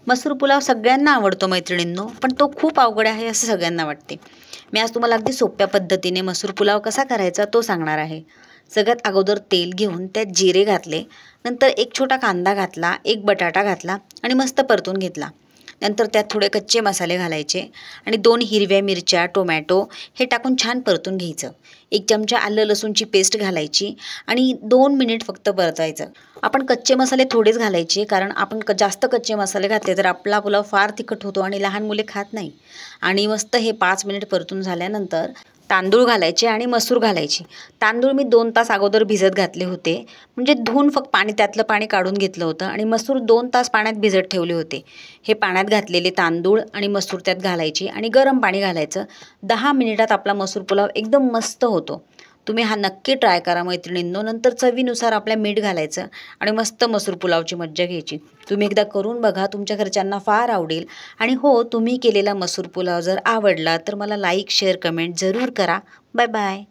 मसूर पुलाव सगळ्यांना आवडतो मैत्रिणींनो, पण तो खूप अवघड आहे असं सगळ्यांना वाटते. मी आज तुम्हाला अगदी सोप्या पद्धतीने मसूर पुलाव कसा करायचा तो सांगणार आहे. सगळ्यात अगोदर तेल घेऊन त्यात जिरे घातले, नंतर एक छोटा कांदा घातला, एक बटाटा घातला आणि मस्त परतून घेतला. नंतर त्यात थोडे कच्चे मसाले घालायचे आणि 2 हिरव्या मिरच्या, टोमॅटो हे टाकून छान परतून घ्यायचं. 1 चमचा आलं लसूणची पेस्ट घालायची आणि 2 मिनिट फक्त परतायचं. आपण कच्चे मसाले थोडेच घालायचे, कारण आपण जास्त कच्चे मसाले घातले तर आपला पुलाव फार तिखट होतो आणि लहान मुले खात नाही. आणि मस्त हे 5 मिनिट परतून झाल्यानंतर तांदूळ घालायचे आणि मसूर घालायची. तांदूळ मी 2 तास अगोदर भिजत घातले होते, म्हणजे धुवून फक्त त्यातलं पाणी काढून घेतलं होतं आणि मसूर 2 तास पाण्यात भिजत ठेवले होते. हे पाण्यात घातलेले तांदूळ आणि मसूर त्यात घालायची आणि गरम पाणी घालायचं. 10 मिनिटात आपला मसूर पुलाव एकदम मस्त होतो. तुम्ही हा नक्की ट्राय करा मैत्रिणींनो. नंतर चवीनुसार आपल्या मीठ घालायचं आणि मस्त मसूर पुलावची मज्जा घ्यायची. तुम्ही एकदा करून बघा, तुमच्या घरच्यांना फार आवडेल. आणि हो, तुम्ही केलेला मसूर पुलाव जर आवडला तर मला लाईक, शेअर, कमेंट जरूर करा. Bye bye.